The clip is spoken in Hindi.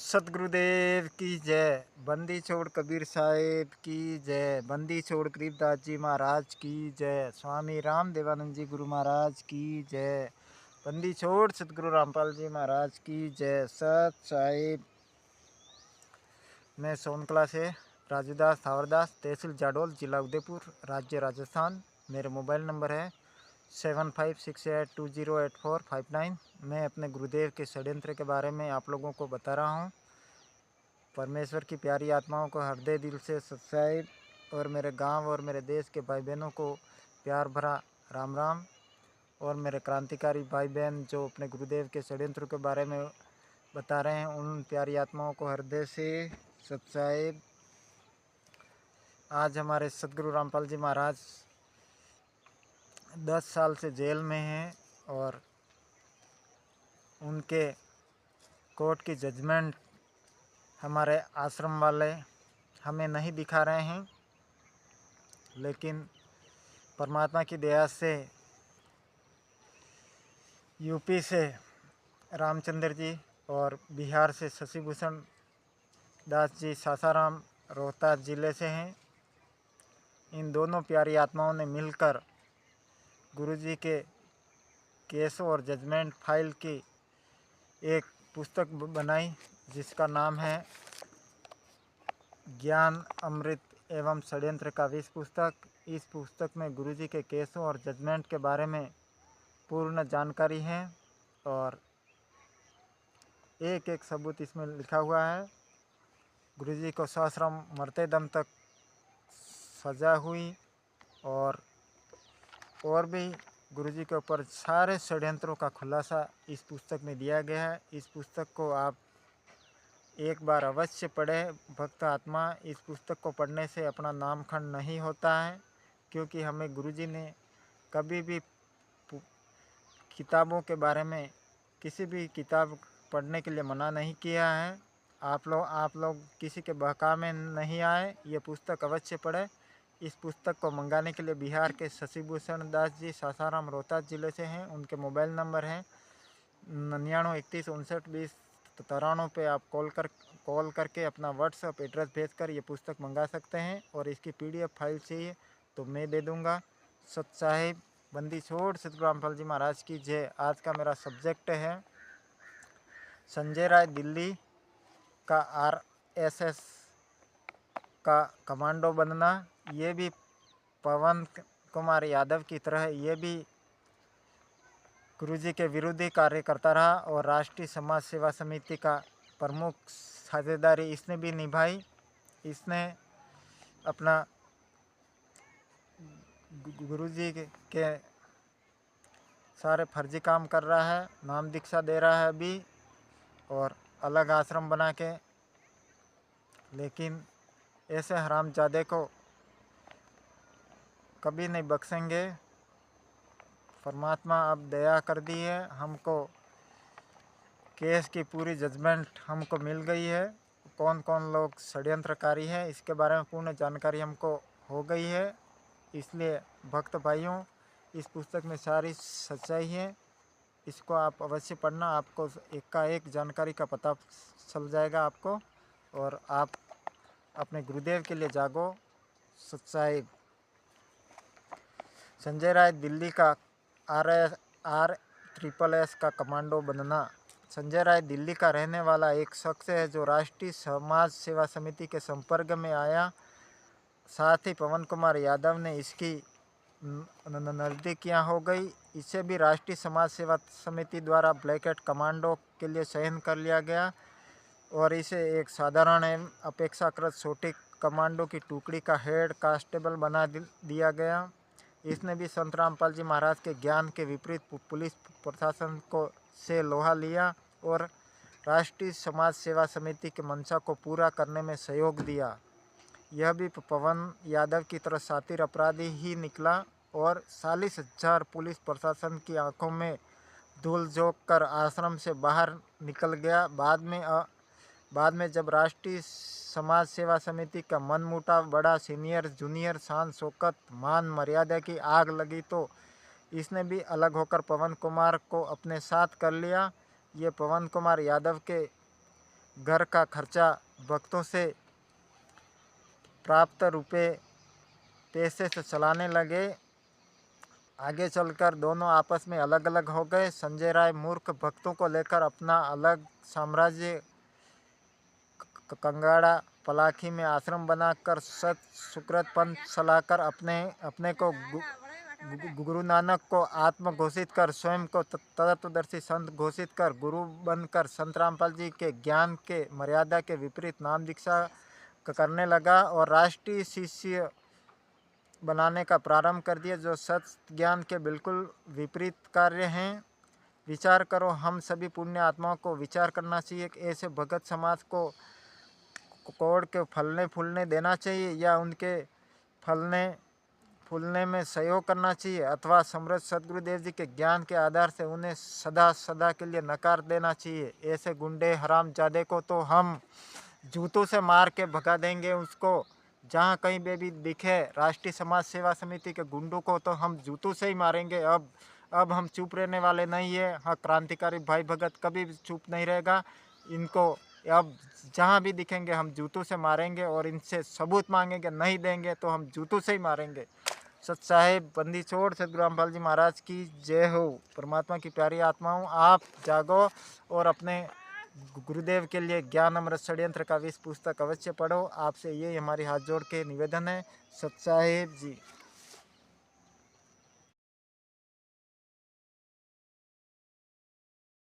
सतगुरुदेव की जय। बंदी छोड़ कबीर साहेब की जय। बंदी छोड़ गरीबदास जी महाराज की जय। स्वामी राम देवानंद जी गुरु महाराज की जय। बंदी छोड़ सतगुरु रामपाल जी महाराज की जय। सत साहिब। मैं सोनकला से राजूदास थावरदास, तहसील जाडोल, जिला उदयपुर, राज्य राजस्थान। मेरा मोबाइल नंबर है 7568208459। मैं अपने गुरुदेव के षड्यंत्र के बारे में आप लोगों को बता रहा हूँ। परमेश्वर की प्यारी आत्माओं को हृदय दिल से सत्साहिब और मेरे गांव और मेरे देश के भाई बहनों को प्यार भरा राम राम। और मेरे क्रांतिकारी भाई बहन जो अपने गुरुदेव के षड्यंत्र के बारे में बता रहे हैं, उन प्यारी आत्माओं को हृदय से सत्साहिब। आज हमारे सतगुरु रामपाल जी महाराज 10 साल से जेल में हैं और उनके कोर्ट की जजमेंट हमारे आश्रम वाले हमें नहीं दिखा रहे हैं, लेकिन परमात्मा की दया से यूपी से रामचंद्र जी और बिहार से शशिभूषण दास जी सासाराम रोहतास ज़िले से हैं। इन दोनों प्यारी आत्माओं ने मिलकर गुरुजी के केस और जजमेंट फाइल की एक पुस्तक बनाई जिसका नाम है ज्ञान अमृत एवं षड्यंत्र का विष पुस्तक। इस पुस्तक में गुरुजी के केसों और जजमेंट के बारे में पूर्ण जानकारी है और एक एक सबूत इसमें लिखा हुआ है। गुरुजी को सश्रम मरते दम तक सजा हुई और भी गुरुजी के ऊपर सारे षड्यंत्रों का खुलासा इस पुस्तक में दिया गया है। इस पुस्तक को आप एक बार अवश्य पढ़ें भक्त आत्मा। इस पुस्तक को पढ़ने से अपना नामखंड नहीं होता है, क्योंकि हमें गुरुजी ने कभी भी किताबों के बारे में किसी भी किताब पढ़ने के लिए मना नहीं किया है। आप लोग किसी के बहकावे में नहीं आए, ये पुस्तक अवश्य पढ़ें। इस पुस्तक को मंगाने के लिए बिहार के शशिभूषण दास जी सासाराम रोहतास ज़िले से हैं। उनके मोबाइल नंबर है 9931592093 पे आप कॉल करके अपना व्हाट्सअप एड्रेस भेजकर ये पुस्तक मंगा सकते हैं। और इसकी PDF फाइल चाहिए तो मैं दे दूँगा। सत साहिब। बंदी छोड़ सतगुरु रामपाल जी महाराज की जय। आज का मेरा सब्जेक्ट है संजय राय दिल्ली का RSS का कमांडो बनना। ये भी पवन कुमार यादव की तरह ये भी गुरुजी के विरोधी कार्य करता रहा और राष्ट्रीय समाज सेवा समिति का प्रमुख साझेदारी इसने भी निभाई। इसने अपना गुरुजी के सारे फर्जी काम कर रहा है, नाम दीक्षा दे रहा है अभी और अलग आश्रम बना के। लेकिन ऐसे हरामजादे को कभी नहीं बख्शेंगे। परमात्मा अब दया कर दी है, हमको केस की पूरी जजमेंट हमको मिल गई है। कौन कौन लोग षड्यंत्रकारी है इसके बारे में पूर्ण जानकारी हमको हो गई है। इसलिए भक्त भाइयों, इस पुस्तक में सारी सच्चाई है। इसको आप अवश्य पढ़ना, आपको एक जानकारी का पता चल जाएगा आपको और आप अपने गुरुदेव के लिए जागो। सच्चाई। संजय राय दिल्ली का RSS का कमांडो बनना। संजय राय दिल्ली का रहने वाला एक शख्स है जो राष्ट्रीय समाज सेवा समिति के संपर्क में आया। साथ ही पवन कुमार यादव ने इसकी नज़दीकियाँ हो गई। इसे भी राष्ट्रीय समाज सेवा समिति द्वारा ब्लैकेट कमांडो के लिए चयन कर लिया गया और इसे एक साधारण एवं अपेक्षाकृत छोटी कमांडो की टुकड़ी का हेड कांस्टेबल बना दिया गया। इसने भी संत रामपाल जी महाराज के ज्ञान के विपरीत पुलिस प्रशासन को से लोहा लिया और राष्ट्रीय समाज सेवा समिति के मंशा को पूरा करने में सहयोग दिया। यह भी पवन यादव की तरह शातिर अपराधी ही निकला और 40,000 पुलिस प्रशासन की आंखों में धूल झोंक कर आश्रम से बाहर निकल गया। बाद में जब राष्ट्रीय समाज सेवा समिति का मनमुटाव बड़ा, सीनियर जूनियर शान शौकत मान मर्यादा की आग लगी तो इसने भी अलग होकर पवन कुमार को अपने साथ कर लिया। ये पवन कुमार यादव के घर का खर्चा भक्तों से प्राप्त रुपए पैसे से चलाने लगे। आगे चलकर दोनों आपस में अलग अलग हो गए। संजय राय मूर्ख भक्तों को लेकर अपना अलग साम्राज्य कंगाड़ा पलाखी में आश्रम बनाकर सत सुकृत पंथ चलाकर अपने को गुरु नानक को आत्म घोषित कर स्वयं को तत्वदर्शी संत घोषित कर गुरु बनकर संत रामपाल जी के ज्ञान के मर्यादा के विपरीत नाम दीक्षा करने लगा और राष्ट्रीय शिष्य बनाने का प्रारंभ कर दिया, जो सत्य ज्ञान के बिल्कुल विपरीत कार्य हैं। विचार करो, हम सभी पुण्य आत्माओं को विचार करना चाहिए कि ऐसे भगत समाज को कोड़ के फलने फूलने देना चाहिए या उनके फलने फूलने में सहयोग करना चाहिए, अथवा समृद्ध सदगुरुदेव जी के ज्ञान के आधार से उन्हें सदा सदा के लिए नकार देना चाहिए। ऐसे गुंडे हरामजादे को तो हम जूतों से मार के भगा देंगे। उसको जहाँ कहीं भी दिखे राष्ट्रीय समाज सेवा समिति के गुंडों को तो हम जूतों से ही मारेंगे। अब हम चुप रहने वाले नहीं है। हाँ, क्रांतिकारी भाई भगत कभी भी चुप नहीं रहेगा। इनको अब जहाँ भी दिखेंगे हम जूतों से मारेंगे और इनसे सबूत मांगेंगे, नहीं देंगे तो हम जूतों से ही मारेंगे। सत साहेब बंदी छोड़ सतगुरु रामपाल जी महाराज की जय हो। परमात्मा की प्यारी आत्माओं, आप जागो और अपने गुरुदेव के लिए ज्ञान अमृत षड्यंत्र का 20 पुस्तक अवश्य पढ़ो। आपसे ये हमारी हाथ जोड़ के निवेदन है। सत साहेब जी।